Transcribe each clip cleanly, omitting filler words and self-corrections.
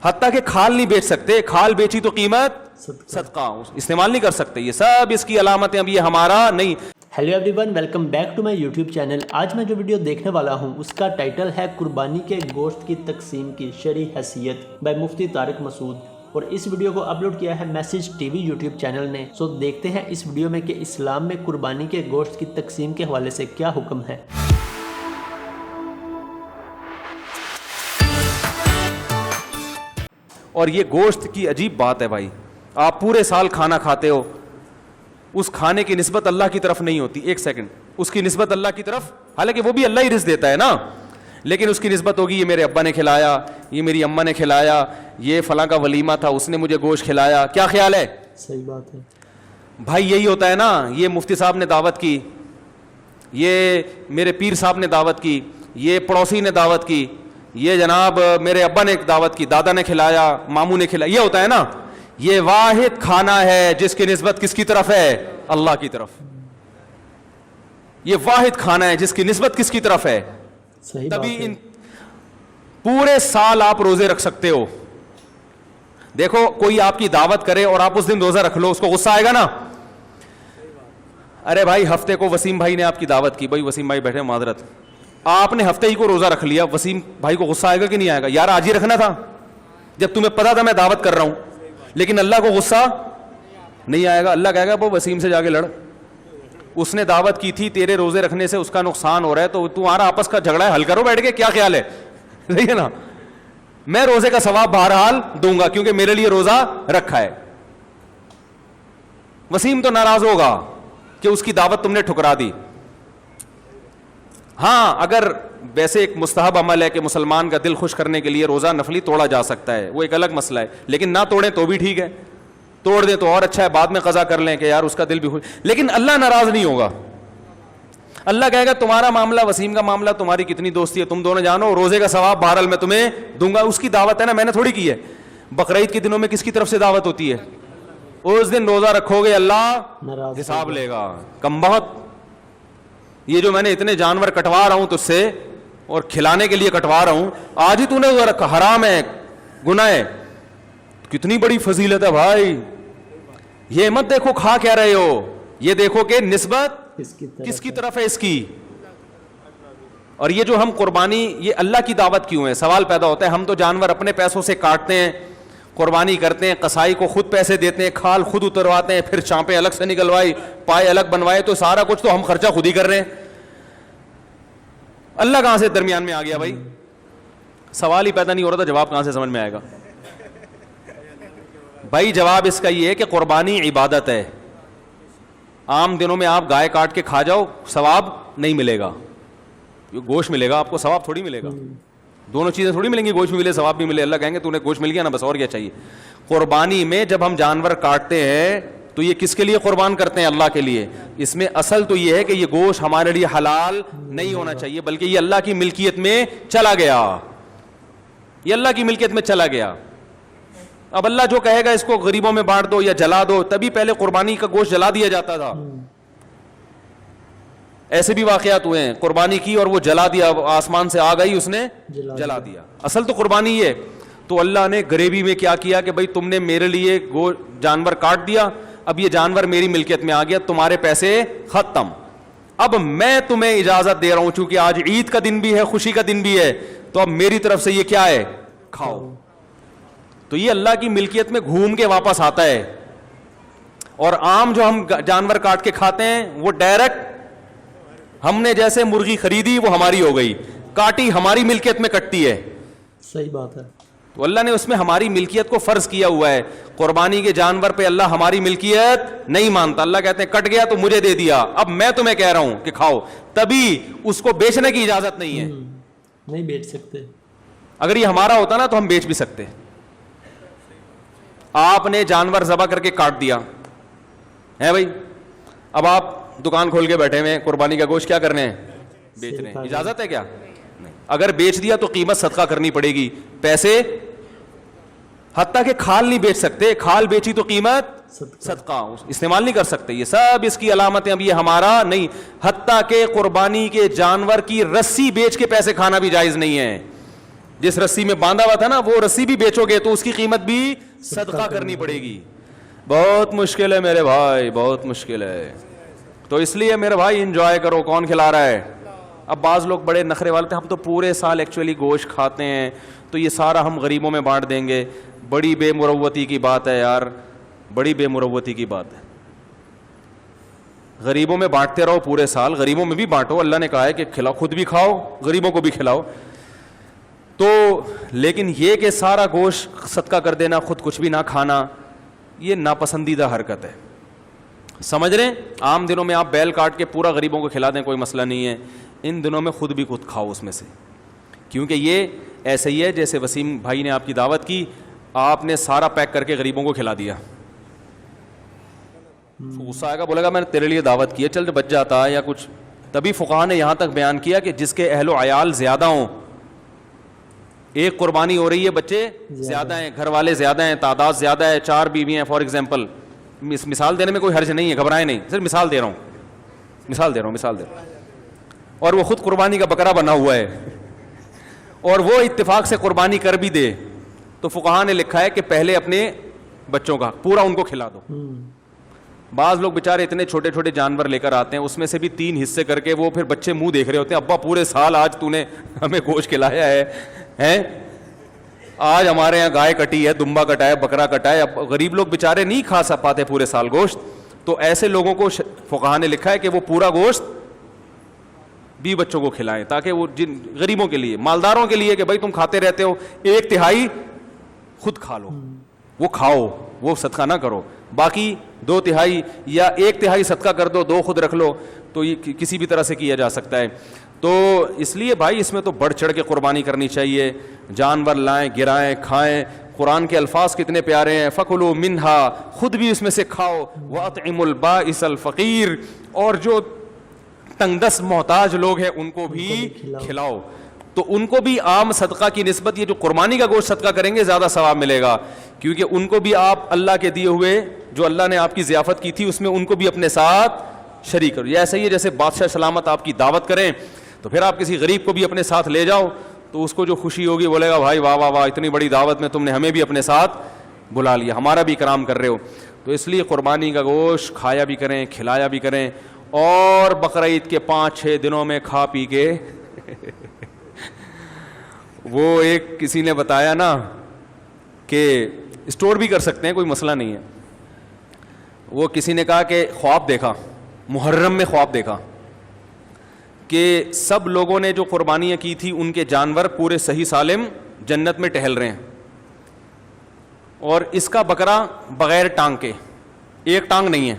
حتیٰ کہ کھال نہیں بیچ سکتے, کھال بیچی تو قیمت صدقہ, استعمال نہیں کر سکتے. یہ سب اس کی علامتیں, اب یہ ہمارا نہیں. Hello everyone, welcome back to my YouTube channel. آج میں جو ویڈیو دیکھنے والا ہوں اس کا ٹائٹل ہے قربانی کے گوشت کی تقسیم کی شرعی حیثیت بائی مفتی طارق مسعود, اور اس ویڈیو کو اپلوڈ کیا ہے message T V YouTube channel نے. سو دیکھتے ہیں اس ویڈیو میں کہ اسلام میں قربانی کے گوشت کی تقسیم کے حوالے سے کیا حکم ہے. اور یہ گوشت کی عجیب بات ہے بھائی, آپ پورے سال کھانا کھاتے ہو, اس کھانے کی نسبت اللہ کی طرف نہیں ہوتی. ایک سیکنڈ, اس کی نسبت اللہ کی طرف, حالانکہ وہ بھی اللہ ہی رزق دیتا ہے نا, لیکن اس کی نسبت ہوگی یہ میرے ابا نے کھلایا, یہ میری اماں نے کھلایا, یہ فلاں کا ولیمہ تھا اس نے مجھے گوشت کھلایا. کیا خیال ہے؟ صحیح بات ہے بھائی, یہی ہوتا ہے نا. یہ مفتی صاحب نے دعوت کی, یہ میرے پیر صاحب نے دعوت کی, یہ پڑوسی نے دعوت کی, یہ جناب میرے ابا نے دعوت کی, دادا نے کھلایا, ماموں نے کھلایا. یہ ہوتا ہے نا. یہ واحد کھانا ہے جس کی نسبت کس کی طرف ہے؟ اللہ کی طرف. یہ واحد کھانا ہے جس کی نسبت کس کی طرف ہے؟ تبھی ان پورے سال آپ روزے رکھ سکتے ہو. دیکھو, کوئی آپ کی دعوت کرے اور آپ اس دن روزہ رکھ لو, اس کو غصہ آئے گا نا. ارے بھائی, ہفتے کو وسیم بھائی نے آپ کی دعوت کی, بھائی وسیم بھائی بیٹھے, معذرت, آپ نے ہفتے ہی کو روزہ رکھ لیا, وسیم بھائی کو غصہ آئے گا کہ نہیں آئے گا؟ یار آج ہی رکھنا تھا جب تمہیں پتا تھا میں دعوت کر رہا ہوں. لیکن اللہ کو غصہ نہیں آئے گا. اللہ کہے گا وہ وسیم سے جا کے لڑ, اس نے دعوت کی تھی, تیرے روزے رکھنے سے اس کا نقصان ہو رہا ہے, تو تمہارا آپس کا جھگڑا ہے, حل کرو بیٹھ کے. کیا خیال ہے؟ صحیح ہے نا. میں روزے کا ثواب بہرحال دوں گا کیونکہ میرے لیے روزہ رکھا ہے. وسیم تو ناراض ہوگا کہ اس کی دعوت تم نے ٹھکرا دی. ہاں, اگر ویسے ایک مستحب عمل ہے کہ مسلمان کا دل خوش کرنے کے لیے روزہ نفلی توڑا جا سکتا ہے, وہ ایک الگ مسئلہ ہے, لیکن نہ توڑیں تو بھی ٹھیک ہے, توڑ دیں تو اور اچھا ہے, بعد میں قضا کر لیں کہ یار اس کا دل بھی خوش. لیکن اللہ ناراض نہیں ہوگا. اللہ کہے گا تمہارا معاملہ, وسیم کا معاملہ, تمہاری کتنی دوستی ہے تم دونوں جانو, روزے کا ثواب بہرحال میں تمہیں دوں گا. اس کی دعوت ہے نا, میں نے تھوڑی کی ہے. بقرعید کے دنوں میں کس کی طرف سے دعوت ہوتی ہے؟ اس دن روزہ رکھو گے اللہ حساب لے گا. کم بہت, یہ جو میں نے اتنے جانور کٹوا رہا ہوں تجھ سے اور کھلانے کے لیے کٹوا رہا ہوں, آج ہی تو نے روزہ رکھا, حرام ہے, گناہ ہے. کتنی بڑی فضیلت ہے بھائی. یہ مت دیکھو کھا کیا رہے ہو, یہ دیکھو کہ نسبت کس کی طرف ہے اس کی. اور یہ جو ہم قربانی, یہ اللہ کی دعوت کیوں ہے؟ سوال پیدا ہوتا ہے. ہم تو جانور اپنے پیسوں سے کاٹتے ہیں, قربانی کرتے ہیں, قصائی کو خود پیسے دیتے ہیں, کھال خود اترواتے ہیں, پھر چانپیں الگ سے نکلوائی, پائے الگ بنوائے, تو سارا کچھ تو ہم خرچہ خود ہی کر رہے ہیں. اللہ کہاں سے درمیان میں آ گیا بھائی؟ سوال ہی پیدا نہیں ہو رہا تھا, جواب کہاں سے سمجھ میں آئے گا بھائی؟ جواب اس کا یہ ہے کہ قربانی عبادت ہے. عام دنوں میں آپ گائے کاٹ کے کھا جاؤ, ثواب نہیں ملے گا. گوشت ملے گا آپ کو, ثواب تھوڑی ملے گا. دونوں چیزیں تھوڑی ملیں گی, گوشت بھی ملے ثواب بھی ملے. اللہ کہیں گے تو نے گوشت مل گیا نا, بس اور کیا چاہیے. قربانی میں جب ہم جانور کاٹتے ہیں تو یہ کس کے لیے قربان کرتے ہیں؟ اللہ کے لیے. اس میں اصل تو یہ ہے کہ یہ گوشت ہمارے لیے حلال نہیں ہونا چاہیے, بلکہ یہ اللہ کی ملکیت میں چلا گیا, یہ اللہ کی ملکیت میں چلا گیا. اب اللہ جو کہے گا اس کو غریبوں میں بانٹ دو یا جلا دو, تبھی پہلے قربانی کا گوشت جلا دیا جاتا تھا. ایسے بھی واقعات ہوئے ہیں, قربانی کی اور وہ جلا دیا, آسمان سے آگ آئی, اس نے جلا دیا. اصل تو قربانی یہ. تو اللہ نے غریبی میں کیا کیا کہ بھائی تم نے میرے لیے جانور کاٹ دیا, اب یہ جانور میری ملکیت میں آ گیا, تمہارے پیسے ختم. اب میں تمہیں اجازت دے رہا ہوں, چونکہ آج عید کا دن بھی ہے, خوشی کا دن بھی ہے, تو اب میری طرف سے یہ کیا ہے؟ کھاؤ. تو یہ اللہ کی ملکیت میں گھوم کے واپس آتا ہے. اور عام جو ہم جانور کاٹ کے کھاتے ہیں وہ ڈائریکٹ ہم نے جیسے مرغی خریدی وہ ہماری ہو گئی, کاٹی ہماری ملکیت میں کٹتی ہے. صحیح بات ہے. تو اللہ نے اس میں ہماری ملکیت کو فرض کیا ہوا ہے. قربانی کے جانور پہ اللہ ہماری ملکیت نہیں مانتا. اللہ کہتے ہیں کٹ گیا تو مجھے دے دیا, اب میں تمہیں کہہ رہا ہوں کہ کھاؤ. تبھی اس کو بیچنے کی اجازت نہیں ہے, نہیں بیچ سکتے. اگر یہ ہمارا ہوتا نا تو ہم بیچ بھی سکتے. آپ نے جانور ذبح کر کے کاٹ دیا ہے بھائی, اب آپ دکان کھول کے بیٹھے ہوئے, قربانی کا گوشت کیا کرنے ہیں؟ بیچ رہے ہیں. اجازت ہے کیا؟ نہیں. اگر بیچ دیا تو قیمت صدقہ کرنی پڑے گی, پیسے. حتیٰ کہ کھال نہیں بیچ سکتے, کھال بیچی تو قیمت صدقہ, استعمال نہیں کر سکتے. یہ سب اس کی علامتیں, اب یہ ہمارا نہیں. حتیٰ کہ قربانی کے جانور کی رسی بیچ کے پیسے کھانا بھی جائز نہیں ہے. جس رسی میں باندھا ہوا تھا نا وہ رسی بھی بیچو گے تو اس کی قیمت بھی صدقہ کرنی پڑے گی. بہت مشکل ہے میرے بھائی, بہت مشکل ہے. تو اس لیے میرے بھائی انجوائے کرو. کون کھلا رہا ہے؟ اب بعض لوگ بڑے نخرے والے تھے, ہم تو پورے سال ایکچولی گوشت کھاتے ہیں تو یہ سارا ہم غریبوں میں بانٹ دیں گے. بڑی بے مروتی کی بات ہے یار, بڑی بے مروتی کی بات ہے. غریبوں میں بانٹتے رہو پورے سال, غریبوں میں بھی بانٹو, اللہ نے کہا ہے کہ کھلاؤ, خود بھی کھاؤ غریبوں کو بھی کھلاؤ. تو لیکن یہ کہ سارا گوشت صدقہ کر دینا, خود کچھ بھی نہ کھانا, یہ ناپسندیدہ حرکت ہے. سمجھ رہے ہیں؟ عام دنوں میں آپ بیل کاٹ کے پورا غریبوں کو کھلا دیں کوئی مسئلہ نہیں ہے, ان دنوں میں خود بھی خود کھاؤ اس میں سے, کیونکہ یہ ایسے ہی ہے جیسے وسیم بھائی نے آپ کی دعوت کی, آپ نے سارا پیک کر کے غریبوں کو کھلا دیا. غصہ آئے گا, بولے گا میں نے تیرے لیے دعوت کی ہے, چل بچ جاتا یا کچھ. تبھی فقہا نے یہاں تک بیان کیا کہ جس کے اہل و عیال زیادہ ہوں, ایک قربانی ہو رہی ہے, بچے زیادہ ہیں, گھر والے زیادہ ہیں, تعداد زیادہ ہے, 4 بیوی ہیں فار ایگزامپل, مثال دینے میں کوئی حرج نہیں ہے, گھبرائیں نہیں, صرف مثال دے رہا ہوں, مثال دے رہا ہوں. اور وہ خود قربانی کا بکرا بنا ہوا ہے اور وہ اتفاق سے قربانی کر بھی دے, تو فقہا نے لکھا ہے کہ پہلے اپنے بچوں کا پورا ان کو کھلا دو. بعض لوگ بیچارے اتنے چھوٹے چھوٹے جانور لے کر آتے ہیں, اس میں سے بھی 3 حصے کر کے وہ پھر بچے منہ دیکھ رہے ہوتے ہیں, ابا پورے سال آج تو نے ہمیں گوشت کھلایا ہے, آج ہمارے یہاں گائے کٹی ہے, دمبا کٹا ہے, بکرا کٹا ہے. اب غریب لوگ بیچارے نہیں کھا سک پاتے پورے سال گوشت, تو ایسے لوگوں کو فقہا نے لکھا ہے کہ وہ پورا گوشت بھی بچوں کو کھلائیں, تاکہ وہ جن غریبوں کے لیے, مالداروں کے لیے کہ بھائی تم کھاتے رہتے ہو, 1/3 خود کھا لو, وہ کھاؤ, وہ صدقہ نہ کرو, باقی 2/3 یا 1/3 صدقہ کر دو, 2 خود رکھ لو. تو یہ کسی بھی طرح سے کیا جا سکتا ہے. تو اس لیے بھائی اس میں تو بڑھ چڑھ کے قربانی کرنی چاہیے, جانور لائیں, گرائیں, کھائیں. قرآن کے الفاظ کتنے پیارے ہیں, فَكُلُوا مِنْهَا, خود بھی اس میں سے کھاؤ, وَأَطْعِمُوا الْبَائِسَ الْفَقِيرَ, اور جو تنگ دست محتاج لوگ ہیں ان کو بھی کھلاؤ. تو ان کو بھی عام صدقہ کی نسبت یہ جو قربانی کا گوشت صدقہ کریں گے زیادہ ثواب ملے گا, کیونکہ ان کو بھی آپ اللہ کے دیے ہوئے جو اللہ نے آپ کی ضیافت کی تھی اس میں ان کو بھی اپنے ساتھ شریک کرو. یہ ایسا ہی ہے جیسے بادشاہ سلامت آپ کی دعوت کریں تو پھر آپ کسی غریب کو بھی اپنے ساتھ لے جاؤ, تو اس کو جو خوشی ہوگی بولے گا بھائی واہ واہ واہ, اتنی بڑی دعوت میں تم نے ہمیں بھی اپنے ساتھ بلا لیا, ہمارا بھی اکرام کر رہے ہو. تو اس لیے قربانی کا گوشت کھایا بھی کریں, کھلایا بھی کریں, اور بقرعید کے 5-6 دنوں میں کھا پی کے وہ ایک کسی نے بتایا نا کہ اسٹور بھی کر سکتے ہیں, کوئی مسئلہ نہیں ہے. وہ کسی نے کہا کہ خواب دیکھا, محرم میں خواب دیکھا کہ سب لوگوں نے جو قربانیاں کی تھی ان کے جانور پورے صحیح سالم جنت میں ٹہل رہے ہیں, اور اس کا بکرا بغیر ٹانگ کے, ایک ٹانگ نہیں ہے,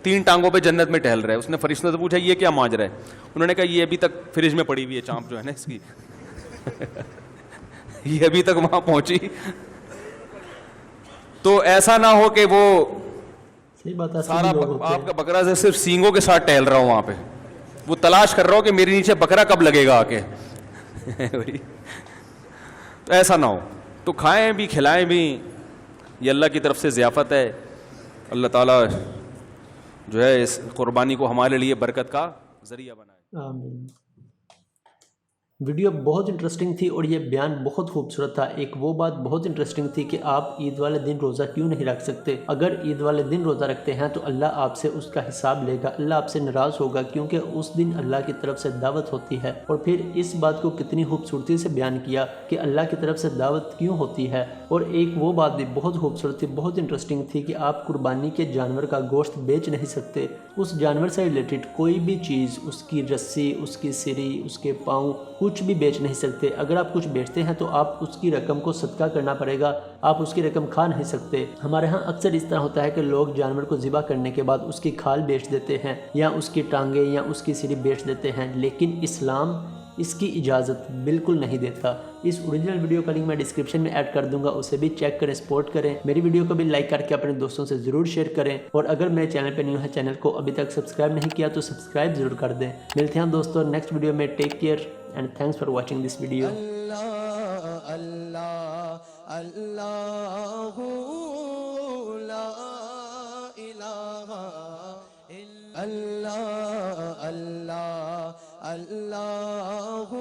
3 ٹانگوں پہ جنت میں ٹہل رہا ہے. اس نے فرشتوں سے پوچھا یہ کیا ماجرا ہے؟ انہوں نے کہا یہ ابھی تک فریج میں پڑی ہوئی ہے چانپ جو ہے نا اس کی یہ ابھی تک وہاں پہنچی. تو ایسا نہ ہو کہ وہ سارا آپ کا بکرا سے صرف سینگوں کے ساتھ ٹہل رہا ہو وہاں پہ, وہ تلاش کر رہا ہو کہ میرے نیچے بکرا کب لگے گا آ کے تو ایسا نہ ہو. تو کھائیں بھی کھلائیں بھی, یہ اللہ کی طرف سے ضیافت ہے. اللہ تعالیٰ جو ہے اس قربانی کو ہمارے لیے برکت کا ذریعہ بنائے. آمین. ویڈیو بہت انٹرسٹنگ تھی اور یہ بیان بہت خوبصورت تھا. ایک وہ بات بہت انٹرسٹنگ تھی کہ آپ عید والے دن روزہ کیوں نہیں رکھ سکتے. اگر عید والے دن روزہ رکھتے ہیں تو اللہ آپ سے اس کا حساب لے گا, اللہ آپ سے ناراض ہوگا, کیونکہ اس دن اللہ کی طرف سے دعوت ہوتی ہے. اور پھر اس بات کو کتنی خوبصورتی سے بیان کیا کہ اللہ کی طرف سے دعوت کیوں ہوتی ہے. اور ایک وہ بات بھی بہت خوبصورت تھی, بہت انٹرسٹنگ تھی کہ آپ قربانی کے جانور کا گوشت بیچ نہیں سکتے. اس جانور سے ریلیٹڈ کوئی بھی چیز, اس کی رسی, اس کی سری, اس کے پاؤں, کچھ بھی بیچ نہیں سکتے. اگر آپ کچھ بیچتے ہیں تو آپ اس کی رقم کو صدقہ کرنا پڑے گا, آپ اس کی رقم کھا نہیں سکتے. ہمارے ہاں اکثر اس طرح ہوتا ہے کہ لوگ جانور کو ذبح کرنے کے بعد اس کی کھال بیچ دیتے ہیں, یا اس کی ٹانگیں یا اس کی سری بیچ دیتے ہیں, لیکن اسلام اس کی اجازت بالکل نہیں دیتا. اس اوریجنل ویڈیو کا لنک میں ڈسکرپشن میں ایڈ کر دوں گا, اسے بھی چیک کریں, سپورٹ کریں. میری ویڈیو کو بھی لائک کر کے اپنے دوستوں سے ضرور شیئر کریں, اور اگر میرے چینل پہ نیو ہے, چینل کو ابھی تک سبسکرائب نہیں کیا تو سبسکرائب ضرور کر دیں. ملتے ہیں دوستوں نیکسٹ ویڈیو میں. Take care and thanks for watching this video. اللہ اللہ اللہ لا الہ الا اللہ اللہ اللہ